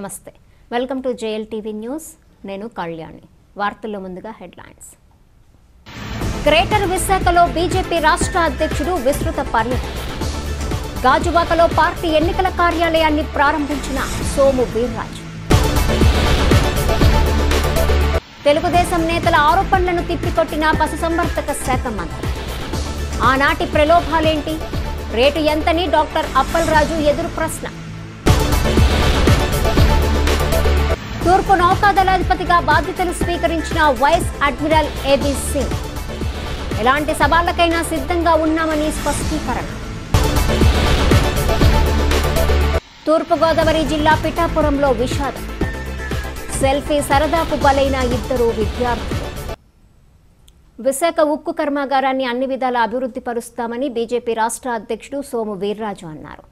నమస్తే welcome to JLTV news నేను కళ్యాణి వార్తల్లో ముందుగా హెడ్లైన్స్ గ్రేటర్ విశాఖలో బీజేపీ రాష్ట్ర అధ్యక్షుడు విస్తృత పర్యటన గాజువాకలో పార్టీ ఎన్నికల కార్యాలయాన్ని ప్రారంభించిన సోము వీర్రాజు తెలుగుదేశం నేతల ఆరోపణలను తిప్పికొట్టిన పశుసంవర్ధక శాఖ మంత్రి ఆనాటి ప్రలోభాలేంటి రేటు ఎంతని డాక్టర్ అప్పలరాజు ఎదురు ప్రశ్న తూర్పు నౌకాదళాధిపతిగా బాధ్యతలు స్వీకరించిన వైస్ అడ్మిరల్ ఏబీ సింగ్ ఎలాంటి సవాళ్లకైనా సిద్ధంగా ఉన్నామని స్పష్టీకరణ తూర్పుగోదావరి జిల్లా పిఠాపురంలో విషాదం సెల్ఫీ సరదాకు బలైన ఇద్దరు విద్యార్థులు విశాఖ ఉక్కు కర్మాగారాన్ని అన్ని విధాలా అభివృద్ధి పరుస్తామని బీజేపీ రాష్ట్ర అధ్యక్షుడు సోము వీర్రాజు అన్నారు.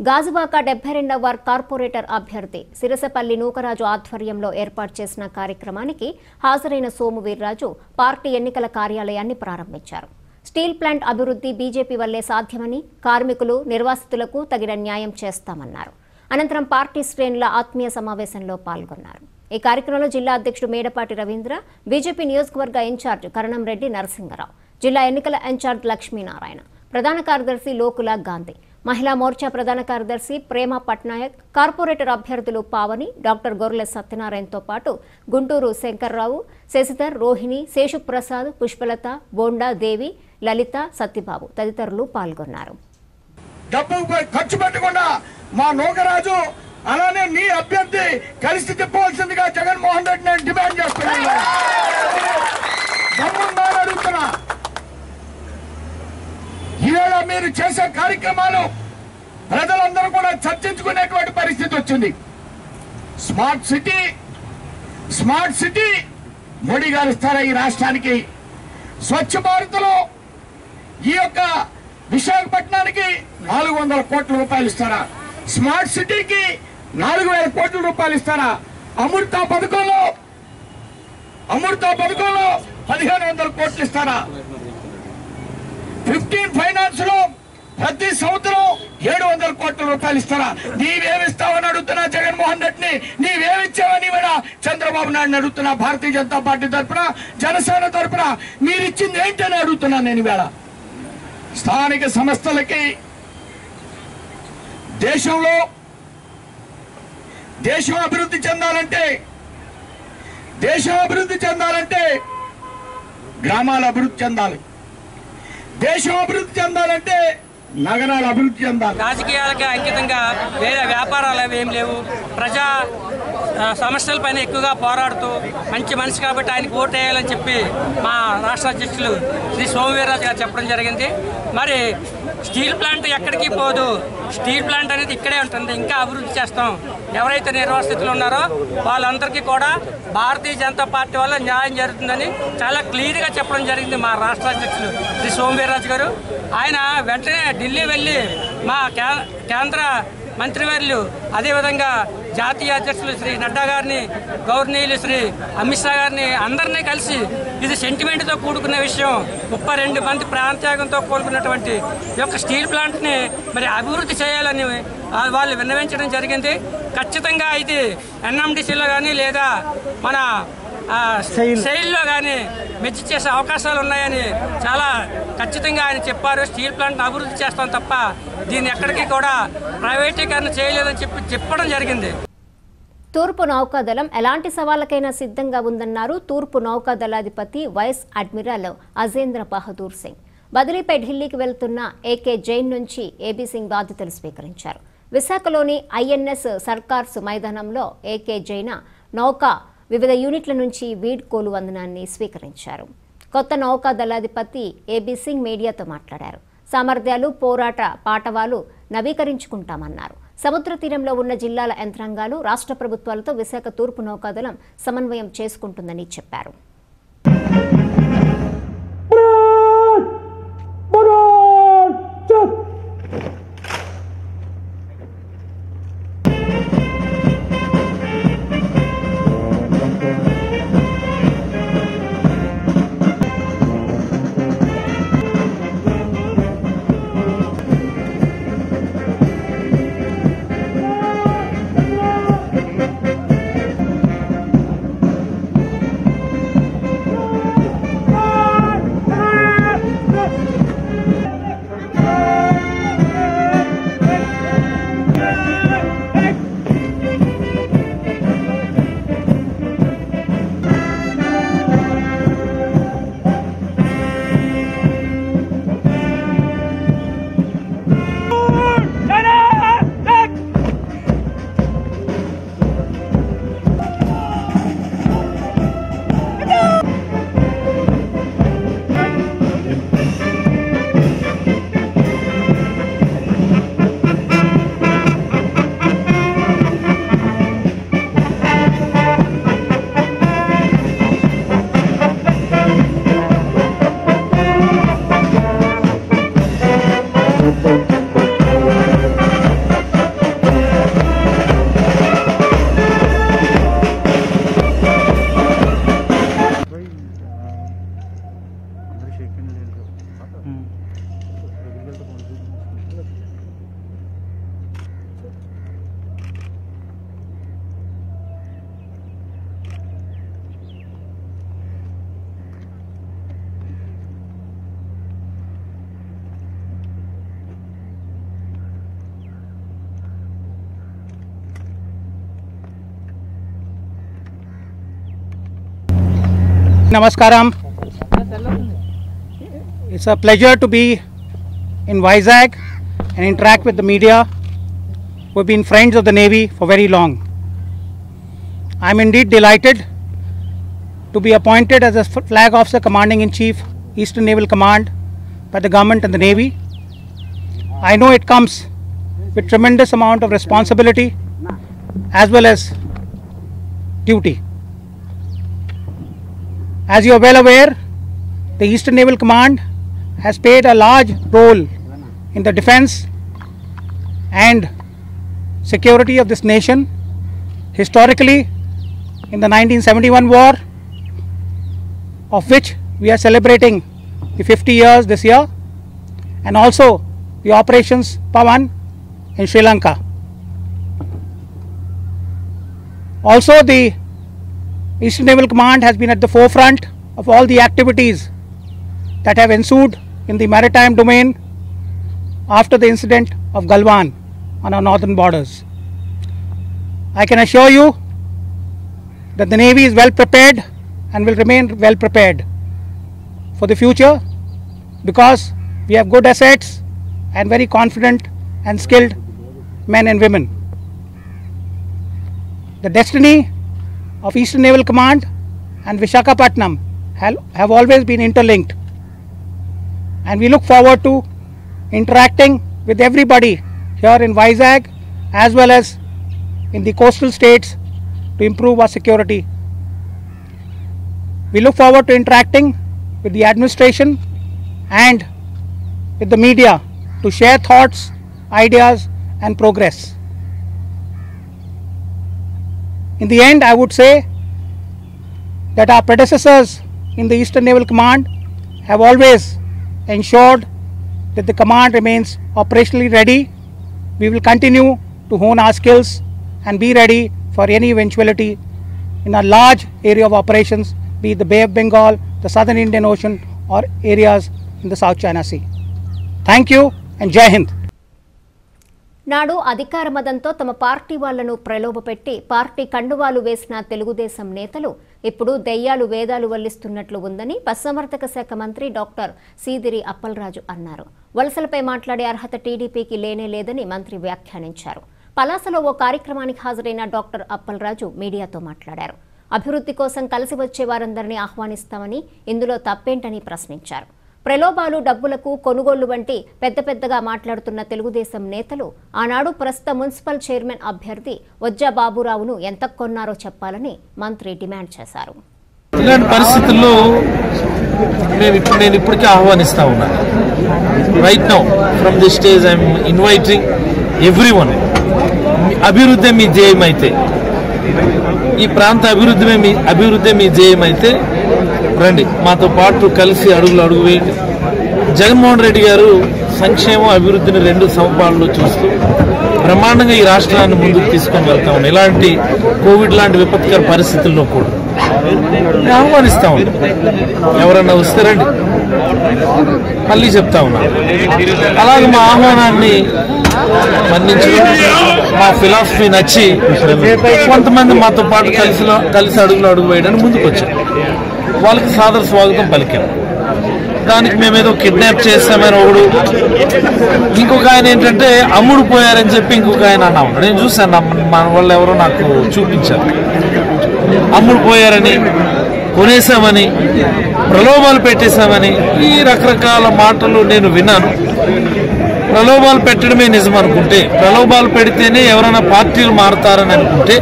గాజువాక 72వ వార్డ్ కార్పొరేటర్ అభ్యర్థి సిరసపల్లి నూకరాజు ఆధ్వర్యంలో ఏర్పాటు చేసిన కార్యక్రమానికి హాజరైన సోము వీర్రాజు పార్టీ ఎన్నికల కార్యాలయాన్ని ప్రారంభించారు. స్టీల్ ప్లాంట్ అభివృద్ధి బీజేపీ వల్లే సాధ్యమని కార్మికులు నిర్వాసితులకు తగిన న్యాయం చేస్తామన్నారు. అనంతరం పార్టీ శ్రేణుల ఆత్మీయ సమావేశంలో పాల్గొన్నారు. ఈ కార్యక్రమంలో జిల్లా అధ్యక్షుడు మేడపాటి రవీంద్ర, బీజేపీ నియోజకవర్గ ఇన్ఛార్జ్ కరణంరెడ్డి నరసింగరావు, జిల్లా ఎన్నికల ఇన్ఛార్జ్ లక్ష్మీనారాయణ, ప్రధాన కార్యదర్శి లోకుల గాంధీ, మహిళా మోర్చా ప్రధాన కార్యదర్శి ప్రేమ పట్నాయక్, కార్పొరేటర్ అభ్యర్థులు పావని, డాక్టర్ గొర్రెల సత్యనారాయణతో పాటు గుంటూరు శంకర్రావు, శశిధర్, రోహిణి, శేషుప్రసాద్, పుష్పలత, బోండా దేవి, లలిత, సత్యబాబు తదితరులు పాల్గొన్నారు. ఖర్చు పెట్టకుండా మా నూకరాజు అలానే నీ అభ్యర్థి కలిసి తిప్పవలసిందిగా జగన్మోహన్ రెడ్డి నేను డిమాండ్ చేస్తున్నాను. అడుగుతున్నా ఈవేళ మీరు చేసే కార్యక్రమాలు ప్రజలందరూ కూడా చర్చించుకునేటువంటి పరిస్థితి వచ్చింది. స్మార్ట్ సిటీ మోడీ గారు ఇస్తారా ఈ రాష్ట్రానికి? స్వచ్ఛ భారత్ లో ఈ యొక్క విశాఖపట్నానికి 400 కోట్ల రూపాయలు ఇస్తారా? స్మార్ట్ సిటీకి 4,000 కోట్ల రూపాయలు ఇస్తారా? అమృత పథకంలో 1,500 కోట్లు ఇస్తారా? 15 ఫైనాన్స్ లో ప్రతి సంవత్సరం 700 కోట్ల రూపాయలు ఇస్తారా? నీవేమిస్తావని అడుగుతున్నా జగన్మోహన్ రెడ్డిని. నీవేమిచ్చావని కూడా చంద్రబాబు నాయుడిని అడుగుతున్నా. భారతీయ జనతా పార్టీ తరఫున, జనసేన తరఫున మీరిచ్చింది ఏంటని అడుగుతున్నా నేను. ఈవేళ స్థానిక సంస్థలకి దేశం అభివృద్ధి చెందాలంటే గ్రామాలు అభివృద్ధి చెందాలి. దేశం అభివృద్ధి చెందాలంటే నగరాలు అభివృద్ధి చెందాలి. రాజకీయాలకి అంకితంగా వేరే వ్యాపారాలు ఏం లేవు. ప్రజా సమస్యలపైన ఎక్కువగా పోరాడుతూ మంచి మనిషి కాబట్టి ఆయనకు ఓటు వేయాలని చెప్పి మా రాష్ట్ర అధ్యక్షులు శ్రీ సోము వీర్రాజు గారు చెప్పడం జరిగింది. మరి స్టీల్ ప్లాంట్ ఎక్కడికి పోదు, స్టీల్ ప్లాంట్ అనేది ఇక్కడే ఉంటుంది. ఇంకా అభివృద్ధి చేస్తాం. ఎవరైతే నిర్వాసితులు ఉన్నారో వాళ్ళందరికీ కూడా భారతీయ జనతా పార్టీ వల్ల న్యాయం జరుగుతుందని చాలా క్లియర్గా చెప్పడం జరిగింది మా రాష్ట్ర అధ్యక్షులు శ్రీ సోము వీర్రాజు గారు. ఆయన వెంటనే ఢిల్లీ వెళ్ళి మా కేంద్ర మంత్రివర్యులు, అదేవిధంగా జాతీయ అధ్యక్షులు శ్రీ నడ్డా గారిని, గవర్నీయులు శ్రీ అమిత్ షా గారిని అందరినీ కలిసి ఇది సెంటిమెంట్తో కూడుకున్న విషయం, 32 మంది ప్రాణత్యాగంతో కోలుకున్నటువంటి ఈ యొక్క స్టీల్ ప్లాంట్ని మరి అభివృద్ధి చేయాలని వాళ్ళు విన్నవించడం జరిగింది. ఖచ్చితంగా ఇది ఎన్ఎండిసిలో కానీ లేదా మన శైలిలో కానీ మెచ్చి చేసే అవకాశాలు ఉన్నాయని చాలా ఖచ్చితంగా ఆయన చెప్పారు. స్టీల్ ప్లాంట్ని అభివృద్ధి చేస్తాం తప్ప దీన్ని ఎక్కడికి కూడా ప్రైవేటీకరణ చేయలేదని చెప్పడం జరిగింది. తూర్పు నౌకాదళం ఎలాంటి సవాళ్లకైనా సిద్ధంగా ఉందన్నారు తూర్పు నౌకాదళాధిపతి వైస్ అడ్మిరల్ అజేంద్ర బహదూర్ సింగ్. బదిలీపై ఢిల్లీకి వెళ్తున్న ఏకే జైన్ నుంచి ఏబీ సింగ్ బాధ్యతలు స్వీకరించారు. విశాఖలోని ఐఎన్ఎస్ సర్కార్స్ మైదానంలో ఏకే జైన్ నౌకా వివిధ యూనిట్ల నుంచి వీడ్కోలు వందనాన్ని స్వీకరించారు. కొత్త నౌకా దళాధిపతి ఏబీ సింగ్ మీడియాతో మాట్లాడారు. సామర్థ్యాలు, పోరాట పాటవాలు నవీకరించుకుంటామన్నారు. సముద్ర తీరంలో ఉన్న జిల్లాల యంత్రాంగాలు, రాష్ట్ర ప్రభుత్వాలతో విశాఖ తూర్పు నౌకాదళం సమన్వయం చేసుకుంటుందని చెప్పారు. Namaskaram. It's a pleasure to be in Vizag and interact with the media who have been friends of the Navy for very long. I am indeed delighted to be appointed as a Flag Officer Commanding-in-Chief, Eastern Naval Command by the government and the Navy. I know it comes with tremendous amount of responsibility as well as duty. As you are well aware, the Eastern Naval Command has played a large role in the defense and security of this nation. Historically, in the 1971 war, of which we are celebrating the 50 years this year, and also the Operations Pavan in Sri Lanka. Also, the Eastern Naval Command has been at the forefront of all the activities that have ensued in the maritime domain after the incident of Galwan on our northern borders. I can assure you that the Navy is well prepared and will remain well prepared for the future, because we have good assets and very confident and skilled men and women. The destiny of Eastern Naval Command and Visakhapatnam have always been interlinked, and we look forward to interacting with everybody here in Vizag as well as in the coastal states to improve our security. We look forward to interacting with the administration and with the media to share thoughts, ideas and progress. In the end, I would say that our predecessors in the Eastern Naval Command have always ensured that the command remains operationally ready. We will continue to hone our skills and be ready for any eventuality in a large area of operations, be it the Bay of Bengal, the Southern Indian Ocean or areas in the South China Sea. Thank you and Jai Hind. నాడు అధికార మదంతో తమ party వాళ్లను ప్రలోభపెట్టి party కండువాలు వేసిన తెలుగుదేశం నేతలు ఇప్పుడు దెయ్యాలు వేదాలు వల్లిస్తున్నట్లు ఉందని పశుసంవర్ధక శాఖ మంత్రి డాక్టర్ సీదిరి అప్పలరాజు అన్నారు. వలసలపై మాట్లాడే అర్హత టీడీపీకి లేనే లేదని మంత్రి వ్యాఖ్యానించారు. పలాసలో ఓ కార్యక్రమానికి హాజరైన డాక్టర్ అప్పలరాజు మీడియాతో మాట్లాడారు. అభివృద్ధి కోసం కలిసి వచ్చే వారందరినీ ఆహ్వానిస్తామని, ఇందులో తప్పేంటని ప్రశ్నించారు. ప్రలోభాలు, డబ్బులకు కొనుగోళ్లు వంటి పెద్దగా మాట్లాడుతున్న తెలుగుదేశం నేతలు ఆనాడు ప్రస్తుత మున్సిపల్ చైర్మన్ అభ్యర్థి వజ్జా బాబురావును ఎంత కొన్నారో చెప్పాలని మంత్రి డిమాండ్ చేశారు. ఇలాంటి పరిస్థితుల్లో నేను ఇప్పటికే ఆహ్వానిస్తా ఉన్నాను. Right now from the stage I'm inviting everyone. అభివృద్ధి మీ ధ్యేయం అయితే, ఈ ప్రాంత అభివృద్ధి మీ ధ్యేయం అయితే రండి, మాతో పాటు కలిసి అడుగు వేయండి. జగన్మోహన్ రెడ్డి గారు సంక్షేమం, అభివృద్ధిని రెండు సమపాలలో చూస్తూ బ్రహ్మాండంగా ఈ రాష్ట్రాన్ని ముందుకు తీసుకొని వెళ్తా ఉన్నాం. ఇలాంటి కోవిడ్ లాంటి విపత్కర పరిస్థితుల్లో కూడా నేను ఆహ్వానిస్తా ఉన్నా. ఎవరన్నా వస్తే రండి, మళ్ళీ చెప్తా ఉన్నా. అలాగే మా ఆహ్వానాన్ని మన్నించడం, మా ఫిలాసఫీ నచ్చి కొంతమంది మాతో పాటు కలిసి అడుగు వేయడానికి ముందుకు వచ్చారు. వాళ్ళకి సాదర స్వాగతం పలికాం. దానికి మేమేదో కిడ్నాప్ చేస్తామని ఒకడు, ఇంకొక ఆయన ఏంటంటే అమ్ముడు పోయారని చెప్పి ఇంకొక ఆయన అన్నా ఉన్నాడు. నేను చూశాను, మన వాళ్ళు ఎవరో నాకు చూపించారు. అమ్ముడు పోయారని, కొనేసామని, ప్రలోభాలు పెట్టేశామని ఈ రకరకాల మాటలు నేను విన్నాను. ప్రలోభాలు పెట్టడమే నిజం అనుకుంటే, ప్రలోభాలు పెడితేనే ఎవరైనా పార్టీలు మారుతారని అనుకుంటే,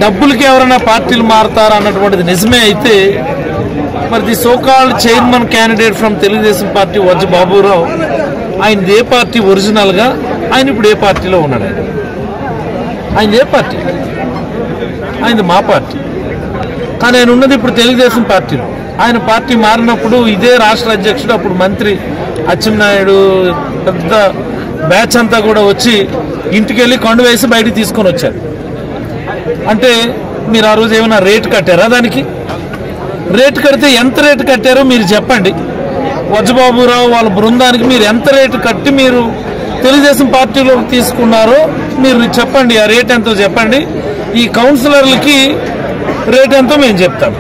డబ్బులకి ఎవరైనా పార్టీలు మారుతారా అన్నటువంటిది నిజమే అయితే, మరి the so called chairman candidate from Telugu Desam party Vajja Baburao, ఆయన ఏ పార్టీ ఒరిజినల్ గా, ఆయన ఇప్పుడు ఏ పార్టీలో ఉన్నాడు? ఆయన ఏ పార్టీ? ఆయనది మా పార్టీ. కానీ ఆయన ఉన్నది ఇప్పుడు తెలుగుదేశం పార్టీలో. ఆయన పార్టీ మారినప్పుడు ఇదే రాష్ట్ర అధ్యక్షుడు, అప్పుడు మంత్రి అచ్చెన్నాయుడు పెద్ద బ్యాచ్ అంతా కూడా వచ్చి ఇంటికి వెళ్ళి కొండ వేసి బయటికి తీసుకొని వచ్చారు. అంటే మీరు ఆ రోజు ఏమైనా రేటు కట్టారా? దానికి రేటు కడితే ఎంత రేటు కట్టారో మీరు చెప్పండి. వజ్జబాబురావు వాళ్ళ బృందానికి మీరు ఎంత రేటు కట్టి మీరు తెలుగుదేశం పార్టీలో తీసుకున్నారో మీరు చెప్పండి. ఆ రేట్ ఎంతో చెప్పండి. ఈ కౌన్సిలర్లకి రేట్ ఎంతో మేము చెప్తాం.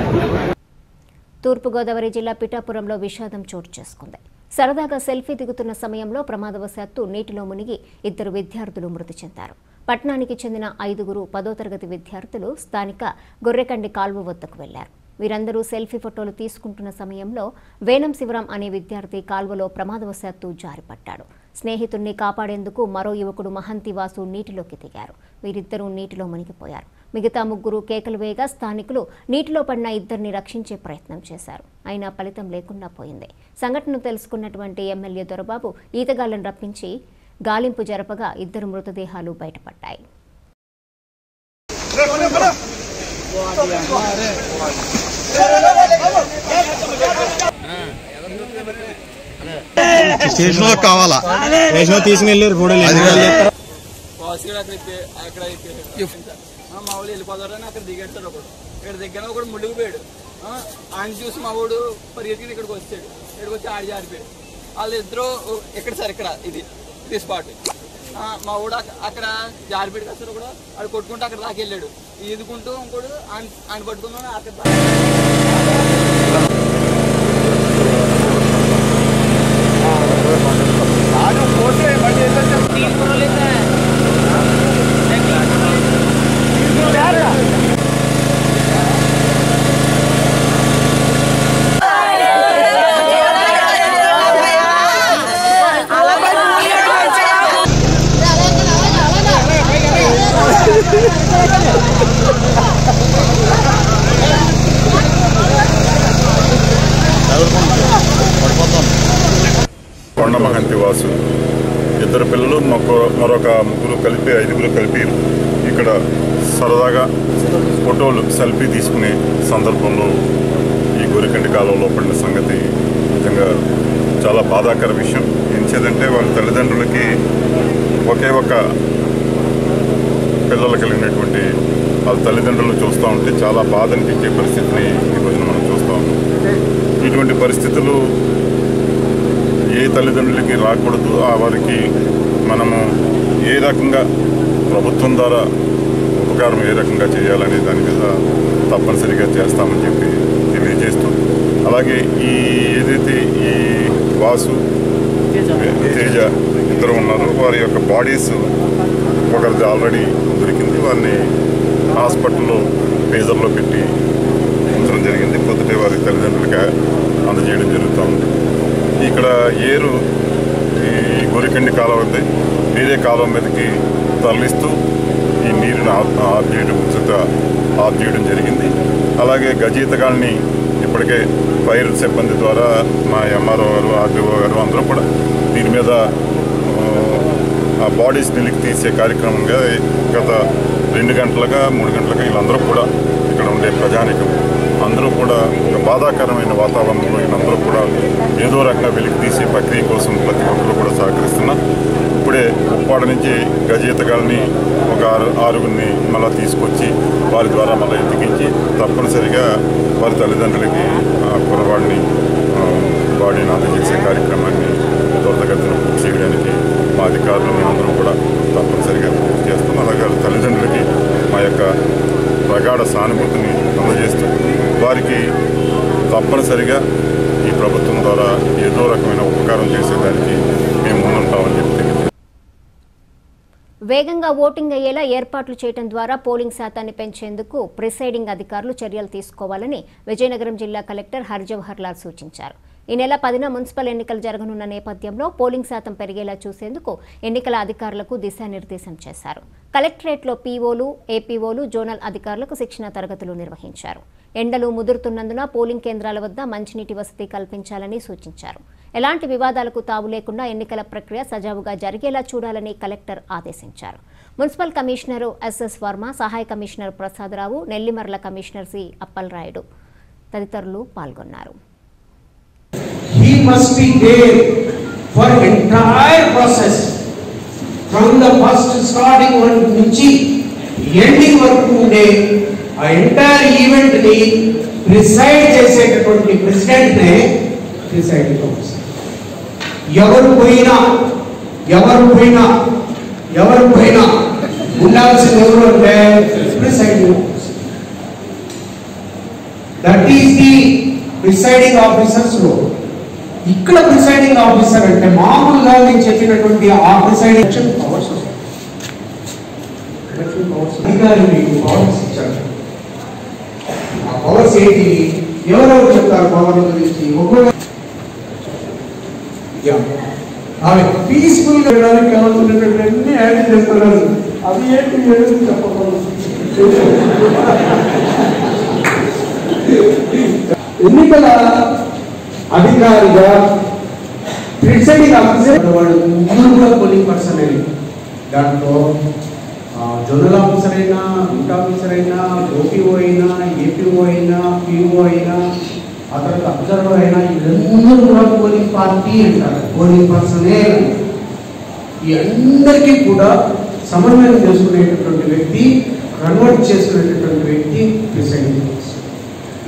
తూర్పుగోదావరి జిల్లా పిఠాపురంలో విషాదం చోటు చేసుకుంది. సరదాగా సెల్ఫీ దిగుతున్న సమయంలో ప్రమాదవశాత్తు నీటిలో మునిగి 2 విద్యార్థులు మృతి చెందారు. పట్టణానికి చెందిన 5 10వ తరగతి విద్యార్థులు స్థానిక గొర్రెకండి కాల్వ వద్దకు వెళ్లారు. వీరందరూ సెల్ఫీ ఫోటోలు తీసుకుంటున్న సమయంలో వేనం శివరాం అనే విద్యార్థి కాల్వలో ప్రమాదవశాత్తు జారిపడ్డాడు. స్నేహితుడిని కాపాడేందుకు మరో యువకుడు మహంతి వాసు నీటిలోకి దిగారు. వీరిద్దరూ నీటిలో మునిగిపోయారు. మిగతా 3 కేకలు వేయగా స్థానికులు నీటిలో పడిన 2ని రక్షించే ప్రయత్నం చేశారు. అయినా ఫలితం లేకుండా పోయింది. సంఘటనను తెలుసుకున్నటువంటి ఎమ్మెల్యే దొరబాబు ఈతగాళ్లను రప్పించి గాలింపు జరపగా 2 మృతదేహాలు బయటపడ్డాయి. స్టేషన్ కావాలా స్టేషన్ తీసుకుని వెళ్ళారు కూడా మా వాడు వెళ్ళిపోతారని అక్కడ దిగాడు సార్. ఇక్కడ దగ్గర ఒకడు ముడిగిపోయాడు. ఆయన చూసి మా వాడు పరిగెత్తుకుని ఇక్కడికి వచ్చాడు. ఇక్కడికి వచ్చి ఆడి జారిపోయాడు. వాళ్ళిద్దరూ ఇక్కడ సార్ ఇక్కడ ఇది స్పాట్. మా వాడు అక్కడ జారిపోయాడు కదా సార్. కూడా ఆడు కొట్టుకుంటూ అక్కడ దాకా వెళ్ళాడు. ఈదుకుంటూ ఇంకోడు ఆయన పట్టుకున్నాను అక్కడ కొండ మహంతి వాసు 2 పిల్లలు మరొక 3 కలిపి 5 కలిపి ఇక్కడ సరదాగా ఫోటోలు సెల్ఫీ తీసుకునే సందర్భంలో ఈ గొరికండి కాలంలో పడిన సంగతి నిజంగా చాలా బాధాకర విషయం. ఎంచేదంటే వాళ్ళ తల్లిదండ్రులకి ఒకే ఒక పిల్లలు కలిగినటువంటి వాళ్ళ తల్లిదండ్రులను చూస్తూ ఉంటే చాలా బాధ అనిపించే పరిస్థితిని ఈ రోజున మనం చూస్తూ ఉన్నాం. ఇటువంటి పరిస్థితులు ఏ తల్లిదండ్రులకి రాకూడదు. వారికి మనము ఏ రకంగా ప్రభుత్వం ద్వారా ఉపకారం ఏ రకంగా చేయాలనే దాని మీద తప్పనిసరిగా చేస్తామని చెప్పి తెలియజేస్తూ, అలాగే ఏదైతే ఈ వాసు తేజ ఇద్దరు ఉన్నారో వారి యొక్క బాడీస్ ఒకరిది ఆల్రెడీ దొరికింది. వారిని హాస్పిటల్లో ఫేజర్లో పెట్టి ఉంచడం జరిగింది. పొద్దుటే వారి తల్లిదండ్రులకి అందజేయడం జరుగుతూ ఉంది. ఇక్కడ ఏరు ఈ గొరికండి కాలువ వద్ద వేరే కాలువ మీదకి తరలిస్తూ ఈ నీరుని ఆఫ్ చేయడం జరిగింది. అలాగే గజీతగాల్ని ఇప్పటికే ఫైర్ సిబ్బంది ద్వారా మా ఎంఆర్ఓ గారు ఆర్డీఓ గారు అందరూ కూడా దీని మీద ఆ బాడీస్ నిలికి తీసే కార్యక్రమంగా గత 2 గంటలుగా 3 గంటలుగా వీళ్ళందరూ కూడా ఇక్కడ ఉండే ప్రజానికం అందరూ కూడా ఒక బాధాకరమైన వాతావరణంలో వీళ్ళందరూ కూడా ఏదో రకంగా వెలికి తీసే ప్రక్రియ కోసం ప్రతి ఒక్కరు కూడా సహకరిస్తున్నారు. ఇప్పుడే ఉప్పాడ నుంచి గజీతగాల్ని ఒక 6గురిని మళ్ళీ తీసుకొచ్చి వారి ద్వారా మళ్ళీ ఎత్తికించి తప్పనిసరిగా వారి తల్లిదండ్రులకి కుర్రవాడిని బాడీని అందజేసే కార్యక్రమాన్ని త్వరితగతిన పూర్తి చేయడానికి మా అధికారులు మేమందరం కూడా తప్పనిసరిగా పూర్తి చేస్తాం. అలాగే తల్లిదండ్రులకి మా యొక్క ప్రగాఢ సానుభూతిని అందజేస్తూ వారికి తప్పనిసరిగా ఈ ప్రభుత్వం ద్వారా ఏదో రకమైన ఉపకారం చేసేదానికి మేము ముందుంటామని చెప్పి వేగంగా ఓటింగ్ అయ్యేలా ఏర్పాట్లు చేయడం ద్వారా పోలింగ్ శాతాన్ని పెంచేందుకు ప్రిసైడింగ్ అధికారులు చర్యలు తీసుకోవాలని విజయనగరం జిల్లా కలెక్టర్ హర్జవహర్ లాల్ సూచించారు. ఈ నెల 10న మున్సిపల్ ఎన్నికలు జరగనున్న నేపథ్యంలో పోలింగ్ శాతం పెరిగేలా చూసేందుకు ఎన్నికల అధికారులకు దిశానిర్దేశం చేశారు. కలెక్టరేట్లో పీఓలు, ఏపీఓలు, జోనల్ అధికారులకు శిక్షణ తరగతులు నిర్వహించారు. ఎండలు ముదురుతున్నందున పోలింగ్ కేంద్రాల వద్ద మంచినీటి వసతి కల్పించాలని సూచించారు. ఎలాంటి వివాదాలకు తావు లేకుండా ఎన్నికల ప్రక్రియ సజావుగా జరిగేలా చూడాలని కలెక్టర్ ఆదేశించారు. మున్సిపల్ కమిషనర్ ఎస్ఎస్ వర్మ, సహాయ commissioner Prasadarao, Nellimarla commissioner C Appalarayudu తదితరులు పాల్గొన్నారు. He must be there for entire process from the first starting one నుంచి ending వరకు ఉండే ఆ ఎంటైర్ ఈవెంట్ ని ప్రిసైడ్ చేసేటటువంటి ప్రెసిడెంట్ నే ప్రిసైడింగ్ ఆఫీసర్. ఎవరు పోయినా ఉండాల్సిన ఎవరు అంటే presiding officer. That is the presiding officer's role. ఇక్కడ ప్రిసైడింగ్ ఆఫీసర్ అంటే మామూలుగా నేను చెప్పినటువంటి ఆ ప్రిసైడింగ్ పవర్స్ పవర్స్ ఇచ్చారు. ఆ పవర్స్ ఏంటి, ఎవరెవరు చెప్తారు పవర్ గురించి? ఒక్కొక్క ఆమె పీస్ఫుల్ గా కావాల్సినటువంటి యాడ్ చేస్తున్నారు. అది ఏంటి చెప్పకూడదు. ఎన్నికల అధికారిగా ప్రిసైడింగ్ ఆఫీసర్ వాడు ముగ్గురు కూడా పోలింగ్ పర్సన్ అని. దాంట్లో జోనల్ ఆఫీసర్ అయినా, రూట్ ఆఫీసర్ అయినా, ఓపీఓ అయినా, ఏపీఓ అయినా, పిఓ అయినా, ఆ తర్వాత అబ్జర్వర్ అయినా, వీళ్ళందరూ కూడా పోలింగ్ పార్టీ అంటారు, పోలింగ్ పర్సనే. ఈ అందరికీ కూడా సమన్వయం చేసుకునేటటువంటి వ్యక్తి, కన్వర్ట్ చేసుకునేటటువంటి వ్యక్తి ప్రిసైడింగ్ ఆఫీసర్.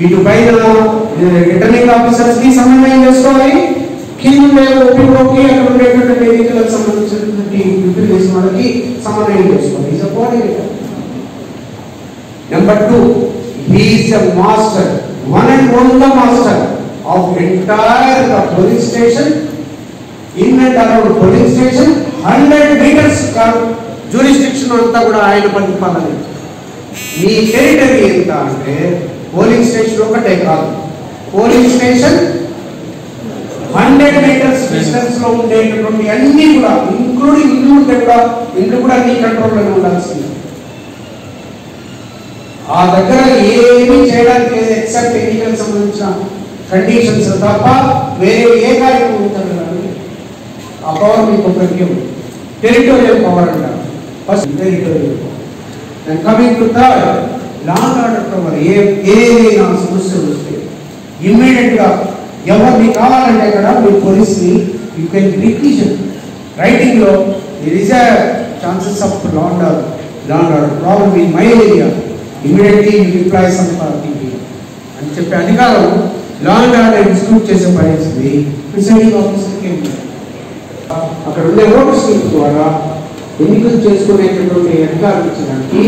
ఇటు పైన రిటర్నింగ్ ఆఫీసర్స్ కి సమన్వయం చేసుకోవాలి, కింద ఓపీఓకి అక్కడ ఉండేటటువంటి ఎన్నికలకు సంబంధించినటువంటి ప్రిపేర్ చేసిన వాళ్ళకి సమన్వయం చేసుకోవాలి. Is a coordinator. Number 2, he is a master, one and only master of entire the police station, in and around police station, 100 meters jurisdiction అంతా కూడా ఆయన పరిపాలన. మీ టెరిటరీ ఎంత అంటే పోలింగ్ స్టేషన్ ఒకటే కాదు, పోలింగ్ స్టేషన్ 100 meters డిస్టెన్స్ లో ఉండేటటువంటి అన్ని కూడా, ఇంక్లూడింగ్ ఇల్లు ఉంటే కూడా, ఇల్లు కూడా నీ కంట్రోల్లోనే ఉండాల్సింది. ఆ దగ్గర ఏమీ చేయడానికి లేదు ఎక్సెప్ట్ ఎన్నికలకు సంబంధించిన కండిషన్స్ తప్ప వేరే ఏ కార్యక్రమం ఉంటారు కానీ ఆ పవర్ మీకు ఒకరికి టెరిటోరియల్ పవర్ అంటారు. First territorial power. And coming to third, law and order power. ఏదైనా సమస్యలు వస్తే ఇమ్మీడియట్ గా ఎవరిని కావాలంటే కూడా మీ పోలీస్ని యూ కెన్ రిక్విజన్ రైటింగ్ లో there is a chances of law and order problem in my area, immediately you reply some party అని చెప్పే అధికారం లా అండ్ ఆర్డర్ ఇన్స్టిట్యూట్ చేసే పరిస్థితి ప్రిసైడింగ్ ఆఫీసర్కి. అక్కడ ఉండే ఓటర్ స్లిప్ ద్వారా ఎన్నికలు చేసుకునేటటువంటి అధికారం ఇచ్చడానికి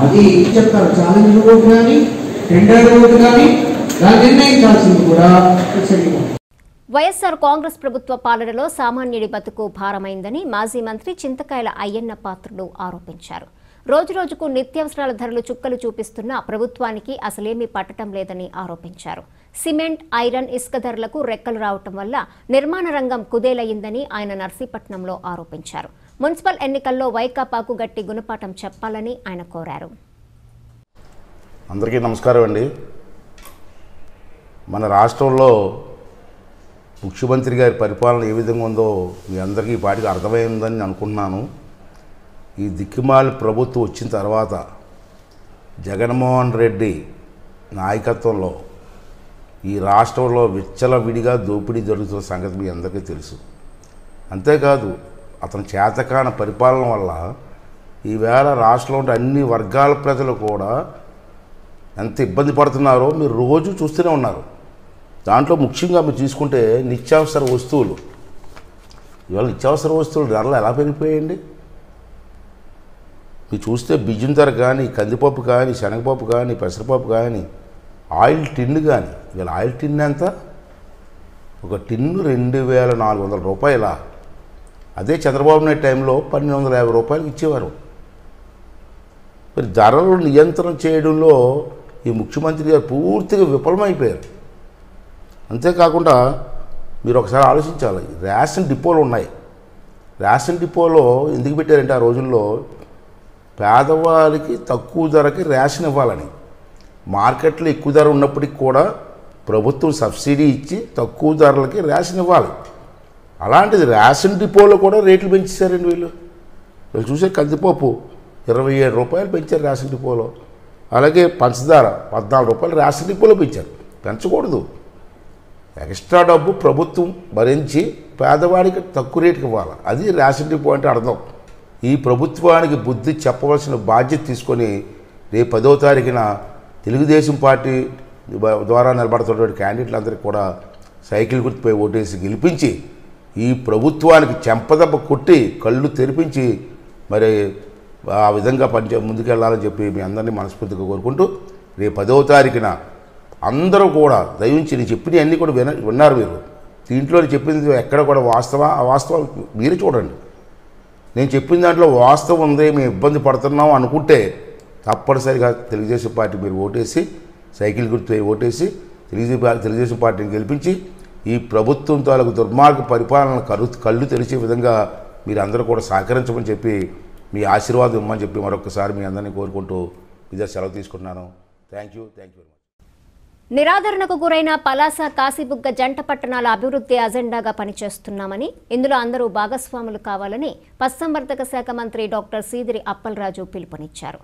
అది చెప్తారు. ఛాలెంజ్ ఓటు కానీ, టెండర్ ఓటు కానీ, దాన్ని నిర్ణయించాల్సింది కూడా ప్రిసైడింగ్ ఆఫీసర్. వైఎస్ఆర్ కాంగ్రెస్ ప్రభుత్వ పాలనలో సామాన్యుడి బతుకు భారమైందని మాజీ మంత్రి చింతకాయల అయ్యన్న పాత్రుడు ఆరోపించారు. రోజురోజుకు నిత్యావసరాల ధరలు చుక్కలు చూపిస్తున్న ప్రభుత్వానికి అసలేమీ పట్టడం లేదని ఆరోపించారు. సిమెంట్, ఐరన్, ఇసుక ధరలకు రెక్కలు రావటం వల్ల నిర్మాణ రంగం కుదేలయ్యిందని ఆయన నర్సీపట్నంలో ఆరోపించారు. మున్సిపల్ ఎన్నికల్లో వైకాపాకు గట్టి గుణపాఠం చెప్పాలని ఆయన కోరారు. అందరికీ నమస్కారం అండి. మన రాష్ట్రంలో ముఖ్యమంత్రి గారి పరిపాలన ఏ విధంగా ఉందో మీ అందరికీ పాటికి అర్థమైందని అనుకుంటున్నాను. ఈ దిక్కుమాలి ప్రభుత్వం వచ్చిన తర్వాత జగన్మోహన్ రెడ్డి నాయకత్వంలో ఈ రాష్ట్రంలో విచ్చలవిడిగా దోపిడీ జరుగుతున్న సంగతి మీ అందరికీ తెలుసు. అంతేకాదు అతని చేతకాన పరిపాలన వల్ల ఈవేళ రాష్ట్రంలో అన్ని వర్గాల ప్రజలు కూడా ఎంత ఇబ్బంది పడుతున్నారో మీరు రోజు చూస్తూనే ఉన్నారు. దాంట్లో ముఖ్యంగా మీరు తీసుకుంటే నిత్యావసర వస్తువులు, ఇవాళ నిత్యావసర వస్తువులు ధరలు ఎలా పెరిగిపోయాయండి. మీరు చూస్తే బియ్యం ధర కానీ, కందిపప్పు కానీ, శనగపప్పు కానీ, పెసరపప్పు కానీ, ఆయిల్ టిన్ను కానీ, ఇవాళ ఆయిల్ టిన్ ఎంత? ఒక టిన్ను 2400 రూపాయల. అదే చంద్రబాబు నాయుడు టైంలో 1250 రూపాయలకి ఇచ్చేవారు. మరి ధరలు నియంత్రణ చేయడంలో ఈ ముఖ్యమంత్రి గారు పూర్తిగా విఫలమైపోయారు. అంతేకాకుండా మీరు ఒకసారి ఆలోచించాలి, రేషన్ డిపోలు ఉన్నాయి. రేషన్ డిపోలో ఎందుకు పెట్టారంటే ఆ రోజుల్లో పేదవారికి తక్కువ ధరకి రేషన్ ఇవ్వాలని. మార్కెట్లో ఎక్కువ ధర ఉన్నప్పటికి కూడా ప్రభుత్వం సబ్సిడీ ఇచ్చి తక్కువ ధరలకి రేషన్ ఇవ్వాలి. అలాంటిది రేషన్ డిపోలో కూడా రేట్లు పెంచేశారండి వీళ్ళు చూసే కందిపప్పు 27 రూపాయలు పెంచారు రేషన్ డిపోలో. అలాగే పంచదార 14 రూపాయలు రేషన్ డిపోలో పెంచారు. పెంచకూడదు. ఎక్స్ట్రా డబ్బు ప్రభుత్వం భరించి పేదవాడికి తక్కువ రేటుకి ఇవ్వాలి. అది రేషన్ డిపో అంటే అర్థం. ఈ ప్రభుత్వానికి బుద్ధి చెప్పవలసిన బాధ్యత తీసుకొని రేపు 10వ తారీఖున తెలుగుదేశం పార్టీ ద్వారా నిలబడుతున్నటువంటి క్యాండిడేట్లందరికీ కూడా సైకిల్ గుర్తుపై ఓటేసి గెలిపించి ఈ ప్రభుత్వానికి చెంపదెబ్బ కొట్టి కళ్ళు తెరిపించి మరి ఆ విధంగా ముందుకెళ్లాలని చెప్పి మీ అందరినీ మనస్ఫూర్తిగా కోరుకుంటూ రేపు 10వ తారీఖున అందరూ కూడా దయించి నేను చెప్పినవి అన్నీ కూడా విన్నారు మీరు. దీంట్లో చెప్పింది ఎక్కడ కూడా అవాస్తవం మీరు చూడండి. నేను చెప్పిన దాంట్లో వాస్తవం ఉంది, మేము ఇబ్బంది పడుతున్నాం అనుకుంటే తప్పనిసరిగా తెలుగుదేశం పార్టీ మీరు ఓటేసి, సైకిల్ గుర్తు ఓటేసి తెలుగుదేశం పార్టీని గెలిపించి ఈ ప్రభుత్వం తాలూకు దుర్మార్గ పరిపాలన కళ్ళు తెలిసే విధంగా మీరు అందరూ కూడా సహకరించమని చెప్పి మీ ఆశీర్వాదం ఇవ్వమని చెప్పి మరొకసారి మీ అందరినీ కోరుకుంటూ ఇదే సెలవు తీసుకుంటున్నాను. Thank you very much. నిరాదరణకు గురైన పలాస కాశీబుగ్గ జంట పట్టణాల అభివృద్ధి అజెండాగా పనిచేస్తున్నామని, ఇందులో అందరూ భాగస్వాములు కావాలని పశుసంవర్ధక శాఖ మంత్రి డాక్టర్ సీదిరి అప్పలరాజు పిలుపునిచ్చారు.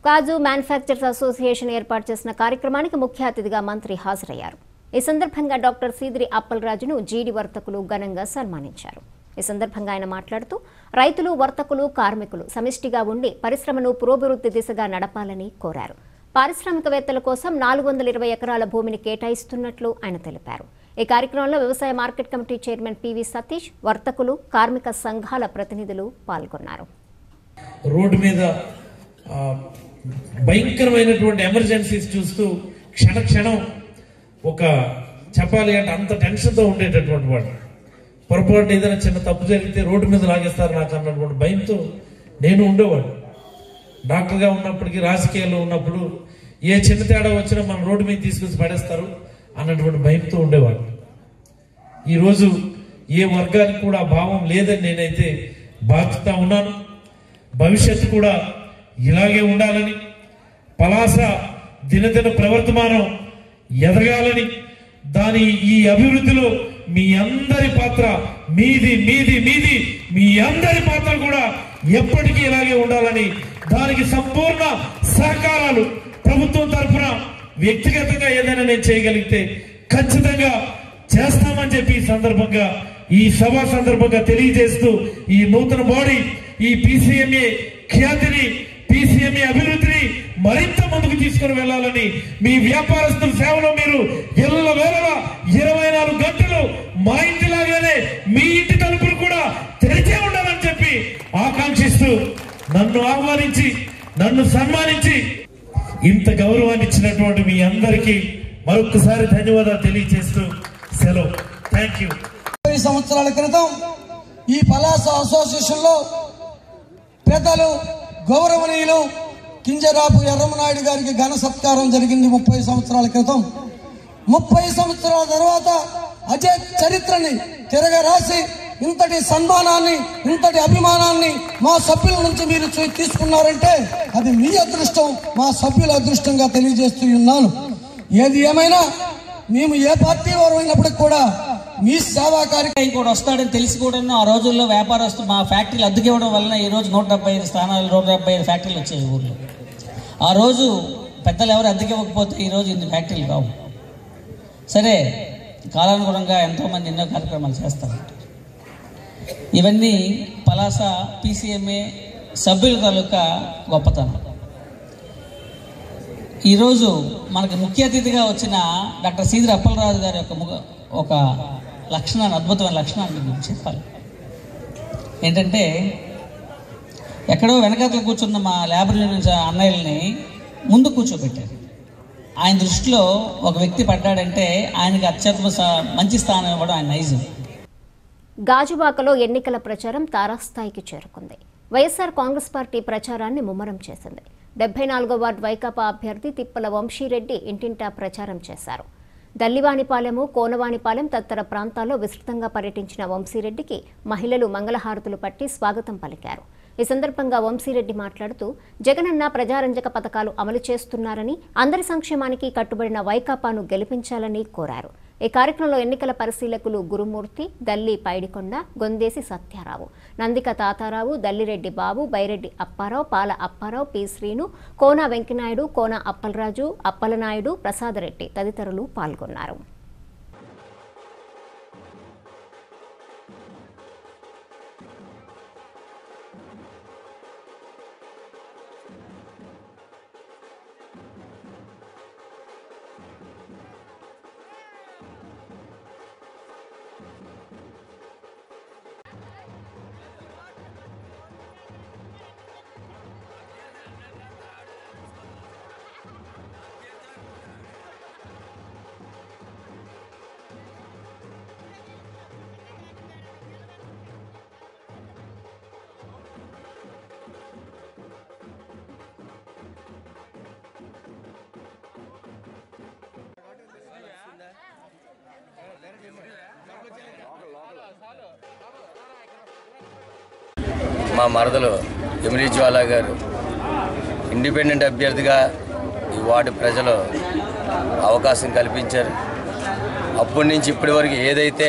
కాజు మ్యానుఫ్యాక్చరర్స్ అసోసియేషన్ ఏర్పాటు చేసిన కార్యక్రమానికి ముఖ్య అతిథిగా మంత్రి హాజరయ్యారు. ఈ సందర్భంగా డాక్టర్ సీదిరి అప్పలరాజును జీడి వర్తకులు ఘనంగా సన్మానించారు. ఈ సందర్భంగా ఆయన మాట్లాడుతూ రైతులు, వర్తకులు, కార్మికులు సమిష్టిగా ఉండి పరిశ్రమను పురోభివృద్ధి దిశగా నడపాలని కోరారు. పారిశ్రామికవేత్తల కోసం 420 ఎకరాల భూమిని కేటాయిస్తున్నట్లు ఆయన తెలిపారు. ఈ కార్యక్రమంలో వ్యవసాయ market committee chairman PV Satish, వర్తకులు, కార్మిక సంఘాల ప్రతినిధులు పాల్గొన్నారు. రోడ్డు మీద భయంకరమైనటువంటి ఎమర్జెన్సీస్ చూస్తూ క్షణం ఒక చెప్పాలి అంటే అంత టెన్షన్తో ఉండేటటువంటి వాడు. పొరపాటు ఏదైనా చిన్న తప్పు జరిగితే రోడ్డు మీద లాగేస్తారు నాకు అన్నటువంటి భయంతో నేను ఉండేవాడు. డాక్టర్గా ఉన్నప్పటికీ, రాజకీయాల్లో ఉన్నప్పుడు ఏ చిన్న తేడా వచ్చినా మన రోడ్డు మీద తీసుకొచ్చి పడేస్తారు అన్నటువంటి భయంతో ఉండేవాడు. ఈరోజు ఏ వర్గానికి కూడా భావం లేదని నేనైతే బాధ్యత ఉన్నాను. భవిష్యత్తు కూడా ఇలాగే ఉండాలని, పలాస దినదిన ప్రవర్తమానం ఎదగాలని, దాని ఈ అభివృద్ధిలో మీ అందరి పాత్ర మీది మీ అందరి పాత్ర కూడా ఎప్పటికీ ఇలాగే ఉండాలని, దానికి సంపూర్ణ సహకారాలు ప్రభుత్వం తరఫున వ్యక్తిగతంగా ఏదైనా నేను చేయగలిగితే ఖచ్చితంగా చేస్తామని చెప్పి ఈ సభ సందర్భంగా తెలియజేస్తూ ఈ నూతన బాడీ ఈ పీసీఎంఏ ఖ్యాతిని, పీసీఎంఏ అభివృద్ధిని మరింత ముందుకు తీసుకుని వెళ్లాలని, మీ వ్యాపారస్తుల సేవలో మీరు ఎల్లవేళలా 24 గంటలు మా ఇంటిలాగానే మీ ఇంటి తలుపులు కూడా తెరిచే ఉండాలని చెప్పి ఆకాంక్షిస్తూ నన్ను ఆహ్వానించి, నన్ను సన్మానించి ఇంత గౌరవాన్ని ఇచ్చినటువంటి మీ అందరికీ మరొకసారి ధన్యవాదాలు తెలియజేస్తూ సెలవు. Thank you. 20 సంవత్సరాల క్రితం ఈ పలాస అసోసియేషన్ లో పెద్దలు గౌరవనీయులు కింజరాపు ఎర్రమనాయుడు గారికి ఘన సత్కారం జరిగింది 30 సంవత్సరాల క్రితం. 30 సంవత్సరాల తర్వాత అజే చరిత్రని తిరగరాసి ఇంతటి సన్మానాన్ని, ఇంతటి అభిమానాన్ని మా సభ్యుల నుంచి మీరు తీసుకున్నారంటే అది మీ అదృష్టం, మా సభ్యుల అదృష్టంగా తెలియజేస్తూ ఉన్నాను. ఏది ఏమైనా మేము ఏ పార్టీ వారు అయినప్పటికి కూడా మీ సేవా కార్యక్రమం కూడా వస్తాడని తెలిసి కూడా ఆ రోజుల్లో వ్యాపారస్తులు మా ఫ్యాక్టరీలు అద్దెకి ఇవ్వడం వలన ఈ రోజు 175 స్థానాలు, 175 ఫ్యాక్టరీలు వచ్చాయి ఊర్లో. ఆ రోజు పెద్దలు ఎవరు అద్దెకి ఇవ్వకపోతే ఈరోజు ఇన్ని ఫ్యాక్టరీలు కావు. సరే, కాలానుగుణంగా ఎంతోమంది ఎన్నో కార్యక్రమాలు చేస్తారు. ఇవన్నీ పలాస పీసీఎంఏ సభ్యుల తాలూకా గొప్పతనం. ఈరోజు మనకు ముఖ్య అతిథిగా వచ్చిన డాక్టర్ సీదిరి అప్పలరాజు గారి యొక్క ఒక లక్షణాన్ని, అద్భుతమైన లక్షణాన్ని మీకు చెప్పాలి. ఏంటంటే, ఎక్కడో వెనకాతలు కూర్చున్న మా లేబర్ యూనియన్స్ అన్నయ్యల్ని ముందు కూర్చోబెట్టారు. ఆయన దృష్టిలో ఒక వ్యక్తి పడ్డాడంటే ఆయనకి అత్యుత్తమ మంచి స్థానం ఇవ్వడం ఆయన నైజం. గాజువాకలో ఎన్నికల ప్రచారం తారాస్థాయికి చేరుకుంది. వైఎస్ఆర్ కాంగ్రెస్ పార్టీ ప్రచారాన్ని ముమ్మరం చేసింది. 74వ వార్డు వైకాపా అభ్యర్థి తిప్పల వంశీరెడ్డి ఇంటింటా ప్రచారం చేశారు. దల్లివానిపాలెము, కోనవానిపాలెం తదితర ప్రాంతాల్లో విస్తృతంగా పర్యటించిన వంశీరెడ్డికి మహిళలు మంగళహారతులు పట్టి స్వాగతం పలికారు. ఈ సందర్భంగా వంశీరెడ్డి మాట్లాడుతూ, జగనన్న ప్రజారంజక పథకాలు అమలు చేస్తున్నారని, అందరి సంక్షేమానికి కట్టుబడిన వైకాపాను గెలిపించాలని కోరారు. ఈ కార్యక్రమంలో ఎన్నికల పరిశీలకులు గురుమూర్తి, దల్లి పైడికొండ, గొందేసి సత్యారావు, నందిక తాతారావు, దల్లిరెడ్డి బాబు, బైరెడ్డి అప్పారావు, పాల అప్పారావు, పి శ్రీను, కోన వెంకనాయుడు, కోన అప్పలరాజు, అప్పలనాయుడు, ప్రసాదరెడ్డి తదితరులు పాల్గొన్నారు. మా మరదలు ఎమిలీ జ్వాలా గారు ఇండిపెండెంట్ అభ్యర్థిగా ఈ వార్డు ప్రజలు అవకాశం కల్పించారు. అప్పటి నుంచి ఇప్పటి వరకు ఏదైతే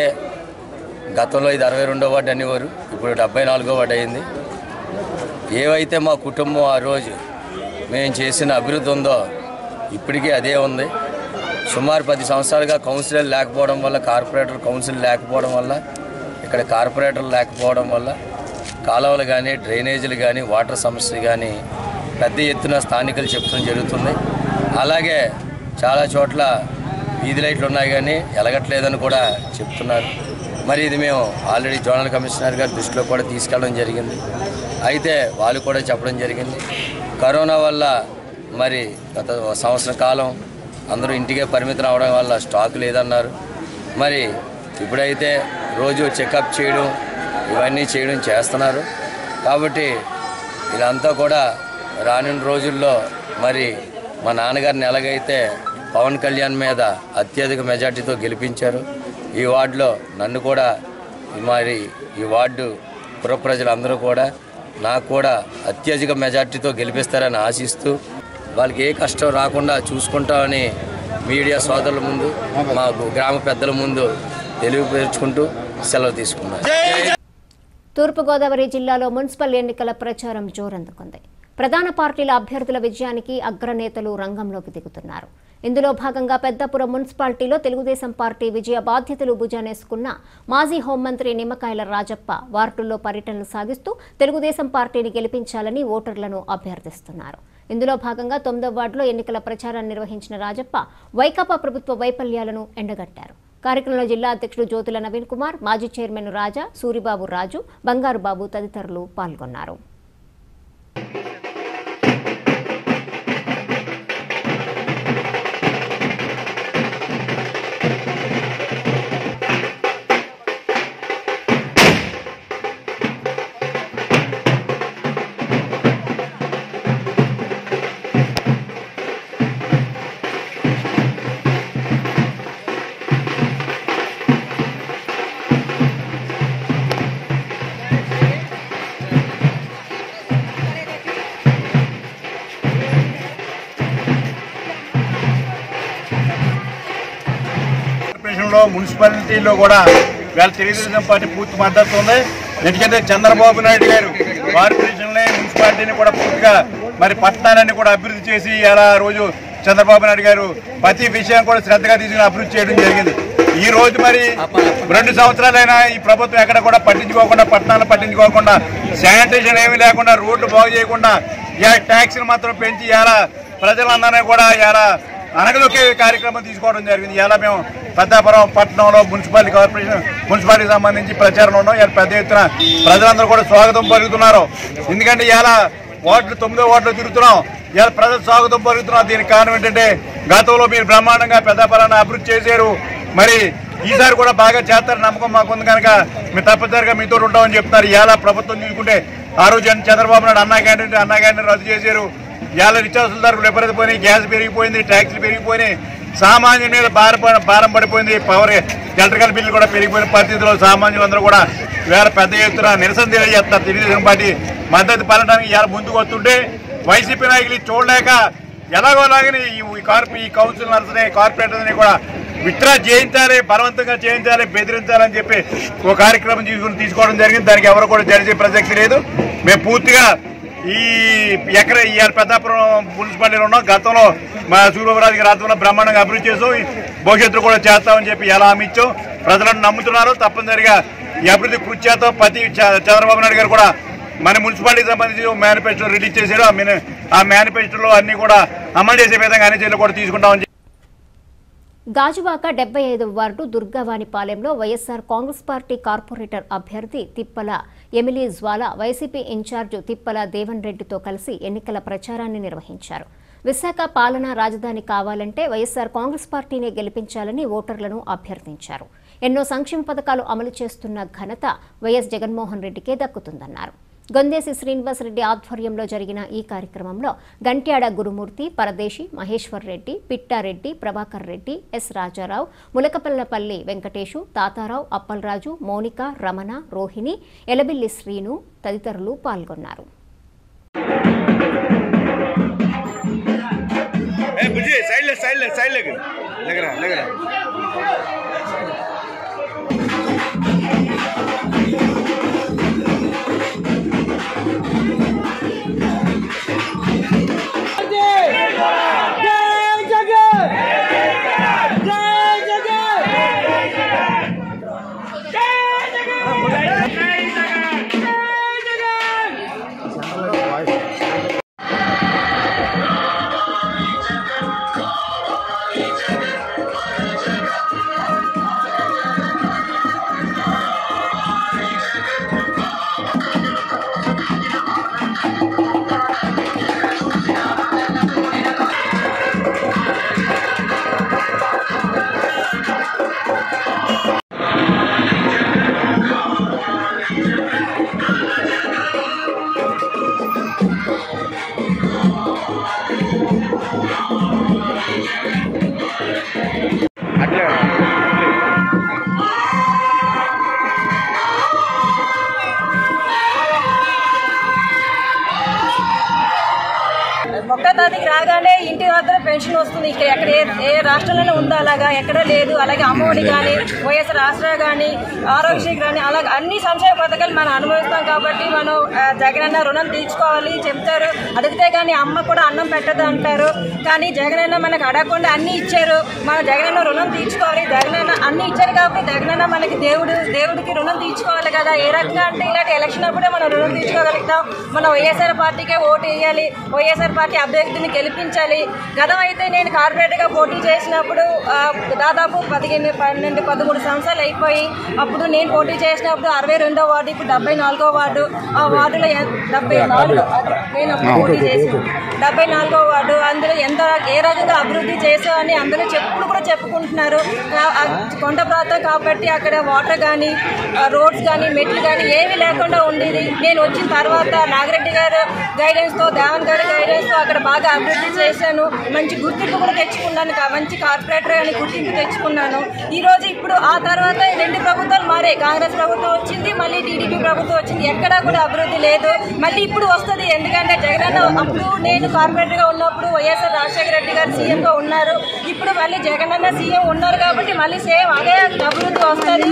గతంలో ఇది 62వ వార్డు అనేవారు, ఇప్పుడు 74వ వార్డు అయింది. ఏవైతే మా కుటుంబం ఆ రోజు మేము చేసిన అభివృద్ధి ఉందో ఇప్పటికీ అదే ఉంది. సుమారు 10 సంవత్సరాలుగా కౌన్సిలర్ లేకపోవడం వల్ల, కార్పొరేటర్ కౌన్సిల్ లేకపోవడం వల్ల, ఇక్కడ కార్పొరేటర్ లేకపోవడం వల్ల కాలువలు కానీ, డ్రైనేజీలు కానీ, వాటర్ సమస్యలు కానీ పెద్ద ఎత్తున స్థానికులు చెప్పడం జరుగుతుంది. అలాగే చాలా చోట్ల వీధి లైట్లు ఉన్నాయి కానీ ఎలగట్లేదని కూడా చెప్తున్నారు. మరి ఇది మేము ఆల్రెడీ జోనల్ కమిషనర్ గారి దృష్టిలో కూడా తీసుకెళ్ళడం జరిగింది. అయితే వాళ్ళు కూడా చెప్పడం జరిగింది, కరోనా వల్ల మరి గత సంవత్సర కాలం అందరూ ఇంటికే పరిమితం అవడం వల్ల స్టాక్ లేదన్నారు. మరి ఇప్పుడైతే రోజు చెకప్ చేయడం ఇవన్నీ చేయడం చేస్తున్నారు. కాబట్టి ఇదంతా కూడా రానున్న రోజుల్లో మరి మా నాన్నగారిని ఎలాగైతే పవన్ కళ్యాణ్ మీద అత్యధిక మెజార్టీతో గెలిపించారు, ఈ వార్డులో నన్ను కూడా మరి ఈ వార్డు పుర ప్రజలందరూ కూడా నాకు కూడా అత్యధిక మెజార్టీతో గెలిపిస్తారని ఆశిస్తూ వాళ్ళకి ఏ కష్టం రాకుండా చూసుకుంటామని మీడియా సోదరుల ముందు, మా గ్రామ పెద్దల ముందు తెలియపరుచుకుంటూ సెలవు తీసుకున్నారు. తూర్పుగోదావరి జిల్లాలో మున్సిపల్ ఎన్నికల ప్రచారం జోరందుకుంది. ప్రధాన పార్టీల అభ్యర్థుల విజయానికి అగ్రనేతలు రంగంలోకి దిగుతున్నారు. ఇందులో భాగంగా పెద్దపురం మున్సిపాలిటీలో తెలుగుదేశం పార్టీ విజయ బాధ్యతలు భుజానేసుకున్న మాజీ హోంమంత్రి నిమ్మకాయల రాజప్ప వార్డుల్లో పర్యటనలు సాగిస్తూ తెలుగుదేశం పార్టీని గెలిపించాలని ఓటర్లను అభ్యర్థిస్తున్నారు. ఇందులో భాగంగా 9వ వార్డులో ఎన్నికల ప్రచారాన్ని నిర్వహించిన రాజప్ప వైకాపా ప్రభుత్వ వైఫల్యాలను ఎండగట్టారు. కార్యక్రమంలో జిల్లా అధ్యక్షుడు జ్యోతుల నవీన్ కుమార్, మాజీ చైర్మన్ రాజా, సూరిబాబు రాజు, బంగారు బాబు తదితరులు పాల్గొన్నారు. మున్సిపాలిటీలో కూడా వీళ్ళ తెలుగుదేశం పార్టీ పూర్తి మద్దతు ఉంది. ఎందుకంటే చంద్రబాబు నాయుడు గారు కార్పొరేషన్లో మున్సిపాలిటీని కూడా పూర్తిగా మరి పట్టణాలన్నీ కూడా అభివృద్ధి చేసి ఇలా రోజు చంద్రబాబు నాయుడు గారు ప్రతి విషయం కూడా శ్రద్ధగా తీసుకుని అభివృద్ధి చేయడం జరిగింది. ఈ రోజు మరి 2 సంవత్సరాలైనా ఈ ప్రభుత్వం ఎక్కడ కూడా పట్టించుకోకుండా, పట్టణాలను పట్టించుకోకుండా, శానిటేషన్ ఏమీ లేకుండా, రోడ్లు బాగు చేయకుండా ఇలా ట్యాక్స్లు మాత్రం పెంచి ఇలా ప్రజలందరినీ కూడా ఇలా అనగదొక్కే కార్యక్రమం తీసుకోవడం జరిగింది. ఇలా మేము పెద్దాపురం పట్టణంలో మున్సిపాలిటీకి సంబంధించి ప్రచారంలో ఉన్నాం. ఇలా పెద్ద ఎత్తున ప్రజలందరూ కూడా స్వాగతం పలుకుతున్నారు. ఎందుకంటే ఇలా వార్డులు 9వ వార్డులో తిరుగుతున్నాం, ఇలా ప్రజలు స్వాగతం పలుకుతున్నారు. దీనికి కారణం ఏంటంటే గతంలో మీరు బ్రహ్మాండంగా పెద్దాపురాన్ని అభివృద్ధి చేశారు, మరి ఈసారి కూడా బాగా చేస్తారని నమ్మకం మాకుంది కనుక మేము తప్పనిసరిగా మీతో ఉంటామని చెప్తున్నారు. ఇలా ప్రభుత్వం చూసుకుంటే ఆ రోజు చంద్రబాబు నాయుడు అన్నా క్యాంటీన్ రద్దు చేశారు. ఇవాళ నిత్యావసర ధరలు విపరీతపోయినాయి, గ్యాస్ పెరిగిపోయింది, ట్యాక్సీలు పెరిగిపోయినాయి, సామాన్యుల మీద భారం పడిపోయింది, ఎలక్ట్రికల్ బిల్లు కూడా పెరిగిపోయిన పరిస్థితుల్లో సామాన్యులందరూ కూడా ఇవాళ పెద్ద ఎత్తున నిరసన తెలియజేస్తారు. తెలుగుదేశం పార్టీ మద్దతు పలడానికి ఇవాళ ముందుకు వస్తుంటే వైసీపీ నాయకులు చూడలేక ఎలాగోలాగని ఈ కౌన్సిల్ నడుస్తున్న కార్పొరేటర్ని కూడా విత్డ్రా చేయించాలి, బలవంతంగా చేయించాలి, బెదిరించాలని చెప్పి ఒక కార్యక్రమం తీసుకోవడం జరిగింది. దానికి ఎవరు కూడా జరిగే ప్రసక్తి లేదు. మేము పూర్తిగా ఇవాళ పెద్దాపురం మున్సిపాలిటీలో ఉన్నాం. గతంలో మా సూర్యబాబు గారి ఆధ్వర్యంలో బ్రహ్మాండంగా అభివృద్ధి చేసాం, భవిష్యత్తులో కూడా చేస్తామని చెప్పి ఎలా హామీ ఇచ్చాం. ప్రజలను నమ్ముతున్నారు. తప్పనిసరిగా ఈ అభివృద్ధి కృషి చేస్తాం. చంద్రబాబు నాయుడు గారు కూడా మన మున్సిపాలిటీకి సంబంధించి మేనిఫెస్టో రిలీజ్ చేశారు. ఆ మేనిఫెస్టోలో అన్ని కూడా అమలు చేసే విధంగా అన్ని చర్యలు కూడా తీసుకుంటామని. గాజువాక 75వ వార్డు దుర్గావానిపాలెంలో వైఎస్సార్ కాంగ్రెస్ పార్టీ కార్పొరేటర్ అభ్యర్థి Tippala Emily Jwala YCP incharge Tippala Devan రెడ్డితో కలిసి ఎన్నికల ప్రచారాన్ని నిర్వహించారు. విశాఖ పాలనా రాజధాని కావాలంటే వైఎస్సార్ కాంగ్రెస్ పార్టీనే గెలిపించాలని ఓటర్లను అభ్యర్థించారు. ఎన్నో సంక్షేమ పథకాలు అమలు చేస్తున్న ఘనత వైఎస్ జగన్మోహన్ రెడ్డికే దక్కుతుందన్నారు. గొందేసి శ్రీనివాసరెడ్డి ఆధ్వర్యంలో జరిగిన ఈ కార్యక్రమంలో గంట్యాడ గురుమూర్తి, పరదేశి, మహేశ్వర్ రెడ్డి, పిట్టారెడ్డి, ప్రభాకర్ రెడ్డి, ఎస్ రాజారావు, ములకపల్లపల్లి వెంకటేశు, తాతారావు, అప్పలరాజు, మౌనిక, రమణ, రోహిణి, ఎలబిల్లి శ్రీను తదితరులు పాల్గొన్నారు. ఒకటో తారీఖు రాగానే ఇంటి వద్ద పెన్షన్ వస్తుంది. ఎక్కడ ఏ రాష్ట్రంలోనే ఉందో అలాగా ఎక్కడ లేదు. అలాగే అమ్మఒడి కానీ, వైఎస్ఆర్ ఆసరా కానీ, ఆరోగ్యశ్రీ కానీ, అలాగే అన్ని సంక్షేమ పథకాలు మనం అనుభవిస్తాం. కాబట్టి మనం జగనన్న రుణం తీర్చుకోవాలి చెప్తారు. అడిగితే కానీ అమ్మ కూడా అన్నం పెట్టదు అంటారు. కానీ జగనన్న మనకు అడగకుండా అన్ని ఇచ్చారు. మనం జగనన్న రుణం తీర్చుకోవాలి. జగనన్న అన్ని ఇచ్చారు కాబట్టి జగనన్న మనకి దేవుడికి రుణం తీర్చుకోవాలి కదా. ఏ రకంగా అంటే ఇలాంటి ఎలక్షన్ అప్పుడే మనం రుణం తీర్చుకోగలుగుతాం. మనం వైఎస్ఆర్ పార్టీకే ఓటు వేయాలి. వైఎస్ఆర్ పార్టీ అభ్యర్థిని గెలిపించాలి. గతం అయితే నేను కార్పొరేటర్గా పోటీ చేసినప్పుడు దాదాపు 13 సంవత్సరాలు అయిపోయి అప్పుడు నేను పోటీ చేసినప్పుడు 62వ వార్డు, ఇప్పుడు 74వ వార్డు. ఆ వార్డులో 74 నేను పోటీ చేసి 74వ వార్డు. అందులో ఏ రకంగా అభివృద్ధి చేసామని అందరూ కూడా చెప్పుకుంటున్నారు. కొండ ప్రాంతం కాబట్టి అక్కడ వాటర్ కానీ, రోడ్స్ కానీ, మెట్లు కానీ ఏమీ లేకుండా ఉండేది. నేను వచ్చిన తర్వాత నాగిరెడ్డి గారు గైడెన్స్తో, దేవన్ గారి గైడెన్స్తో అక్కడ బాగా అభివృద్ధి చేశాను. మంచి గుర్తింపు కూడా తెచ్చుకున్నాను. మంచి కార్పొరేటర్ అని గుర్తింపు తెచ్చుకున్నాను. ఇప్పుడు ఆ తర్వాత 2 ప్రభుత్వాలు మారే. కాంగ్రెస్ ప్రభుత్వం వచ్చింది, మళ్ళీ టీడీపీ ప్రభుత్వం వచ్చింది. ఎక్కడా కూడా అభివృద్ధి లేదు. మళ్ళీ ఇప్పుడు వస్తుంది. ఎందుకంటే జగనన్న అప్పుడు నేను కార్పొరేటర్గా ఉన్నప్పుడు వైఎస్ఆర్ రాజశేఖర రెడ్డి గారు సీఎంగా ఉన్నారు. ఇప్పుడు మళ్ళీ జగనన్న సీఎం ఉన్నారు కాబట్టి మళ్ళీ సేమ్ అదే అభివృద్ధి వస్తుంది.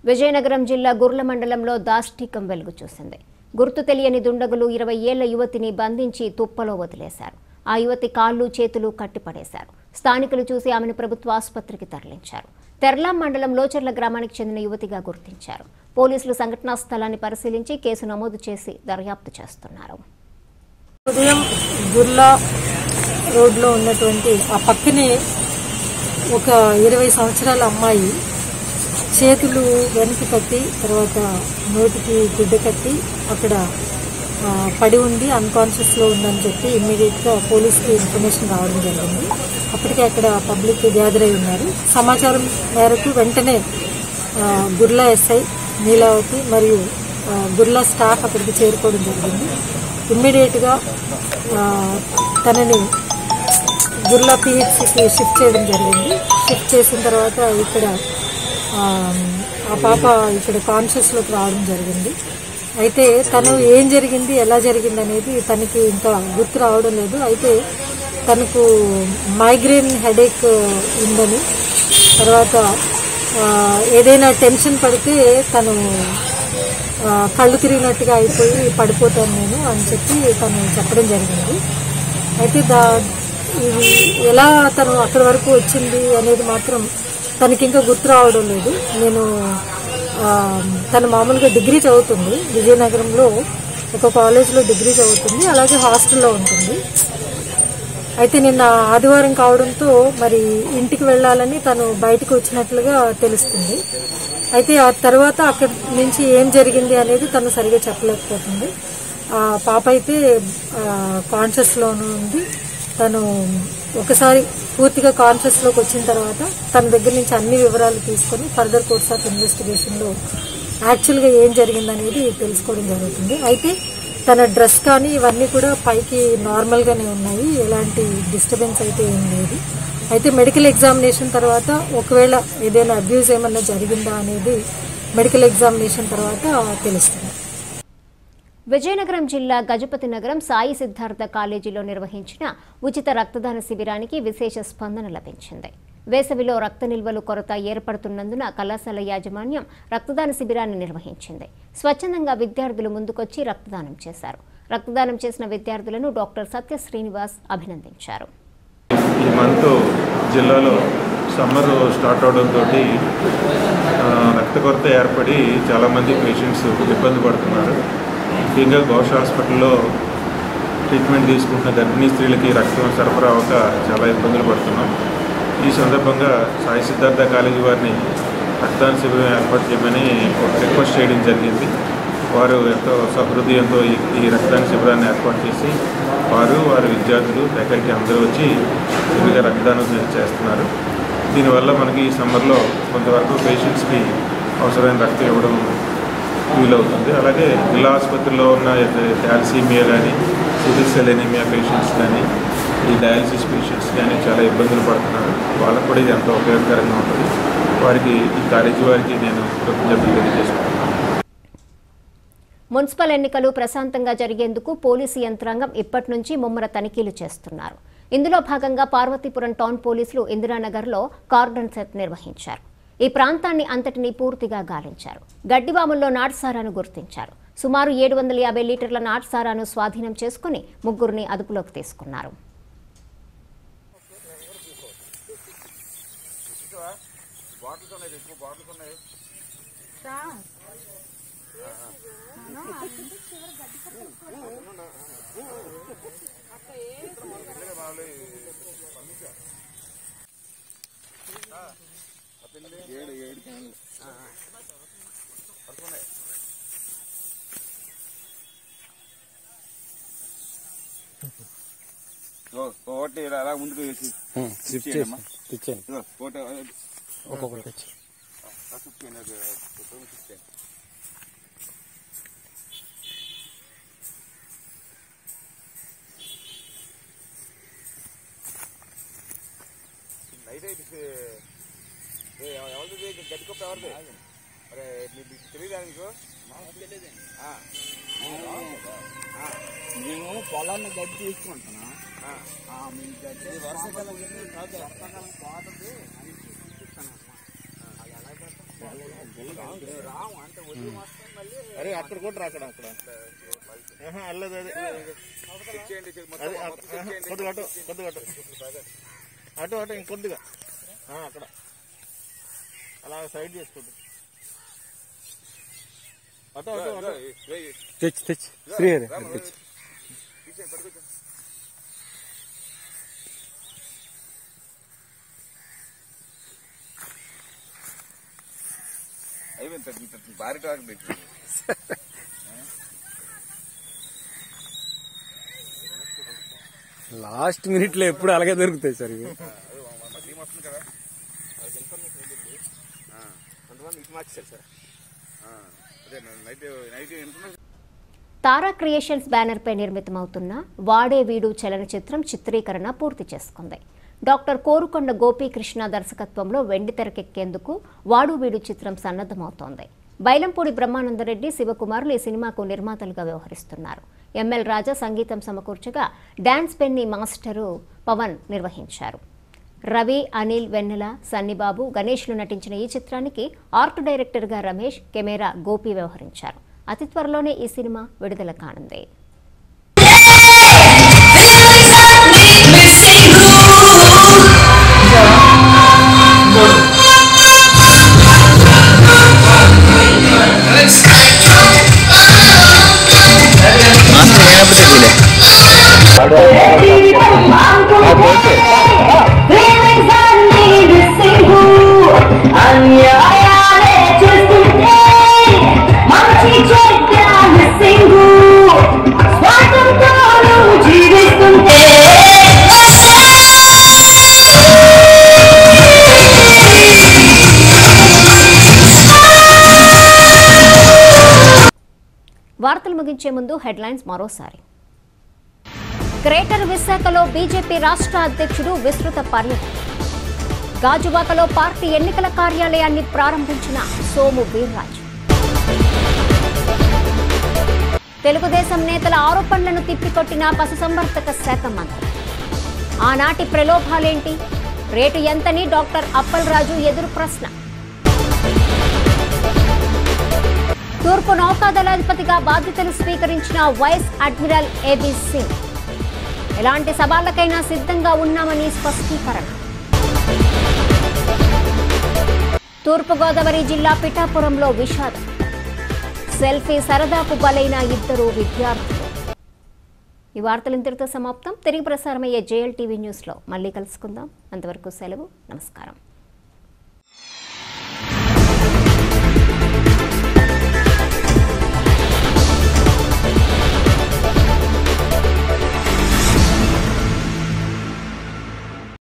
విజయనగరం జిల్లా గుర్ల మండలంలో దాష్టికం వెలుగు చూసింది. గుర్తు తెలియని దుండగులు 20 ఏళ్ల యువతిని బంధించి తుప్పలో వదిలేశారు. ఆ యువతి కాళ్ళు చేతులు కట్టిపడేశారు. స్థానికులు చూసి ఆమెను ప్రభుత్వ ఆసుపత్రికి తరలించారు. తెర్లాం మండలం లోచర్ల గ్రామానికి చెందిన యువతిగా గుర్తించారు. పోలీసులు సంఘటనా స్థలాన్ని పరిశీలించి కేసు నమోదు చేసి దర్యాప్తు చేస్తున్నారు. ఉదయం గుర్లా రోడ్లో ఉన్నటువంటి ఆ పక్కనే ఒక 20 సంవత్సరాల అమ్మాయి చేతులు వెనక్కి కట్టి, తర్వాత నోటికి గుడ్డ కట్టి అక్కడ పడి ఉంది, అన్కాన్షియస్లో ఉందని చెప్పి ఇమ్మీడియట్గా పోలీస్కి ఇన్ఫర్మేషన్ రావడం జరిగింది. అప్పటికే అక్కడ పబ్లిక్ గ్యాదర్ అయి ఉన్నారు. సమాచారం మేరకు వెంటనే గుర్లా ఎస్ఐ నీలావతి మరియు గుర్లా స్టాఫ్ అక్కడికి చేరుకోవడం జరిగింది. ఇమ్మీడియట్గా తనని గుర్లా పిహెచ్సికి షిఫ్ట్ చేయడం జరిగింది. షిఫ్ట్ చేసిన తర్వాత ఇక్కడ ఆ పాప ఇక్కడ కాన్షియస్లోకి రావడం జరిగింది. అయితే తను ఏం జరిగింది, ఎలా జరిగింది అనేది తనకి ఇంకా గుర్తు రావడం లేదు. అయితే తనకు మైగ్రేన్ హెడేక్ ఉందని, తర్వాత ఏదైనా టెన్షన్ పడితే తను కళ్ళు తిరిగినట్టుగా అయిపోయి పడిపోతాను నేను అని చెప్పి తను చెప్పడం జరిగింది. అయితే ఇది ఎలా తను అక్కడి వరకు వచ్చింది అనేది మాత్రం తనకి ఇంకా గుర్తు రావడం లేదు. తను మామూలుగా డిగ్రీ చదువుతుంది, విజయనగరంలో ఒక కాలేజ్లో డిగ్రీ చదువుతుంది, అలాగే హాస్టల్లో ఉంటుంది. అయితే నిన్న ఆదివారం కావడంతో మరి ఇంటికి వెళ్ళాలని తను బయటకు వచ్చినట్లుగా తెలుస్తుంది. అయితే ఆ తర్వాత అక్కడి నుంచి ఏం జరిగింది అనేది తను సరిగా చెప్పలేకపోతుంది. ఆ పాప అయితే కాన్షియస్లోనూ ఉంది. తను ఒకసారి పూర్తిగా కాన్షియస్లోకి వచ్చిన తర్వాత తన దగ్గర నుంచి అన్ని వివరాలు తీసుకొని ఫర్దర్ కోర్స్ ఆఫ్ ఇన్వెస్టిగేషన్లో యాక్చువల్గా ఏం జరిగిందనేది తెలుసుకోవడం జరుగుతుంది. అయితే తన డ్రెస్ కానీ ఇవన్నీ కూడా పైకి నార్మల్గానే ఉన్నాయి, ఎలాంటి డిస్టర్బెన్స్ అయితే ఏం లేదు. అయితే మెడికల్ ఎగ్జామినేషన్ తర్వాత ఒకవేళ ఏదైనా అబ్యూజ్ ఏమన్నా జరిగిందా అనేది మెడికల్ ఎగ్జామినేషన్ తర్వాత తెలుస్తుంది. విజయనగరం జిల్లా గజపతి నగరం సాయి సిద్ధార్థ కాలేజీలో నిర్వహించిన ఉచిత రక్తదాన శిబిరానికి విశేష స్పందన లభించింది. వేసవిలో రక్త నిల్వలు కొరత ఏర్పడుతున్నందున కళాశాల యాజమాన్యం రక్తదాన శిబిరాన్ని నిర్వహించింది. స్వచ్ఛందంగా విద్యార్థులు ముందుకొచ్చి రక్తదానం చేశారు. రక్తదానం చేసిన విద్యార్థులను డాక్టర్ సత్య శ్రీనివాస్ అభినందించారు. ఈ మంత్ జిల్లాలో సమ్మర్ స్టార్ట్ అవడంతో రక్త కొరత ఏర్పడి చాలామంది పేషెంట్స్ ఇబ్బంది పడుతున్నారు. ముఖ్యంగా ఘోష హాస్పిటల్లో ట్రీట్మెంట్ తీసుకుంటున్న గర్భిణీ స్త్రీలకి రక్తం సరఫరా అవ్వక చాలా ఇబ్బందులు పడుతున్నాం. ఈ సందర్భంగా సాయి సిద్ధార్థ కాలేజీ వారిని రక్తదాన శిబిరం ఏర్పాటు చేయమని రిక్వెస్ట్ చేయడం జరిగింది. వారు ఎంతో సహృదయంతో ఈ రక్తదాన శిబిరాన్ని ఏర్పాటు చేసి వారి విద్యార్థులు ఫ్యాకల్టీ అందరూ వచ్చి విరిగా రక్తదానం చేస్తున్నారు. దీనివల్ల మనకి ఈ సమ్మర్లో కొంతవరకు పేషెంట్స్కి అవసరమైన రక్తం ఇవ్వడం వీలవుతుంది. అలాగే జిల్లా ఆసుపత్రిలో ఉన్న థాలసీమియా కానీ సికిల్ సెల్ ఎనీమియా పేషెంట్స్ కానీ ఈ డయాలసిస్ పేషెంట్స్ కానీ చాలా ఇబ్బందులు పడుతున్నారు. వాళ్ళకు కూడా ఇది ఎంతో ఉపయోగకరంగా ఉంటుంది. వారికి ఈ కాలేజీ వారికి నేను కృతజ్ఞతలు తెలియజేసుకుంటున్నాను. మున్సిపల్ ఎన్నికలు ప్రశాంతంగా జరిగేందుకు పోలీసు యంత్రాంగం ఇప్పటి నుంచి ముమ్మర తనిఖీలు చేస్తున్నారు. ఇందులో భాగంగా పార్వతీపురం టౌన్ పోలీసులు ఇందిరానగర్లో కార్డన్ సెట్ నిర్వహించారు. ఈ ప్రాంతాన్ని అంతటినీ పూర్తిగా గాలించారు. గడ్డివాముల్లో నాటుసారాను గుర్తించారు. సుమారు 750 లీటర్ల నాటుసారాను స్వాధీనం చేసుకుని 3 అదుపులోకి తీసుకున్నారు. ఒకటి అలా ముందుకు వేసి ఒక్కొక్కటి ఎవరిది గడ్డికొప్ప ఎవరిది? అరే మీకు తెలియదా? మీకు మేము పొలాన్ని గడ్డి తీసుకుంటున్నా. మీకు గడ్డి వర్షాకాలం పోతుంది రాము అంటే వడ్డీ వస్తాం మళ్ళీ. అరే అక్కడ కూడా అక్కడ అక్కడ వెళ్ళదు. కొద్దిగా అటు అటు ఇంకొద్దిగా అక్కడ అలా సైడ్ చేసుకోండి. అటు అటు అటు తెచ్చి శ్రీహరి తెచ్చి అయిపోయింది. భారీ టాక్ తెచ్చి లాస్ట్ మినిట్ లో ఎప్పుడు అలాగే దొరుకుతాయి సార్. ఇవి వస్తుంది కదా, అందువల్ల ఇటు మార్చేశారు సార్. అదే నైట్ ఇన్ఫర్మేషన్. తారా క్రియేషన్స్ బ్యానర్పై నిర్మితమవుతున్న వాడే వీడు చలనచిత్రం చిత్రీకరణ పూర్తి చేసుకుంది. డాక్టర్ కోరుకొండ గోపీకృష్ణ దర్శకత్వంలో వెండి తెరకెక్కేందుకు వాడు వీడు చిత్రం సన్నద్ధమవుతోంది. బైలంపూడి బ్రహ్మానందరెడ్డి, శివకుమారులు ఈ సినిమాకు నిర్మాతలుగా వ్యవహరిస్తున్నారు. ఎంఎల్ రాజా సంగీతం సమకూర్చగా డాన్స్ పెన్ని మాస్టరు పవన్ నిర్వహించారు. రవి, అనిల్, వెన్నెల, సన్నిబాబు, గణేష్లు నటించిన ఈ చిత్రానికి ఆర్ట్ డైరెక్టర్గా రమేష్, కెమెరా గోపి వ్యవహరించారు. అతి త్వరలోనే ఈ సినిమా విడుదల కానుంది. ముగించే ముందు హెడ్లైన్స్ మరోసారి. గ్రేటర్ విశాఖలో బీజేపీ రాష్ట్ర అధ్యక్షుడు విస్తృత పర్యటన. గాజువాకలో పార్టీ ఎన్నికల కార్యాలయాన్ని ప్రారంభించిన సోము వీర్రాజు. తెలుగుదేశం నేతల ఆరోపణలను తిప్పికొట్టిన పశుసంవర్ధక శాఖ మంత్రి. ఆనాటి ప్రలోభాలేంటి, రేటు ఎంతని డాక్టర్ అప్పలరాజు ఎదురు ప్రశ్న. తూర్పు నౌకాదళాధిపతిగా బాధ్యతలు స్వీకరించిన వైస్ అడ్మిరల్ ఏబీ సింగ్. ఎలాంటి సవాళ్లకైనా సిద్ధంగా ఉన్నామని స్పష్టీకరణ. తూర్పుగోదావరి జిల్లా పిఠాపురంలో విషాదం. సెల్ఫీ సరదాకు బలైన 2 విద్యార్థులు. ఈ వార్తలు ఇంతటితో సమాప్తం. తిరిగి ప్రసారమయ్యే JLTV న్యూస్లో మళ్ళీ కలుసుకుందాం. అంతవరకు సెలవు. నమస్కారం.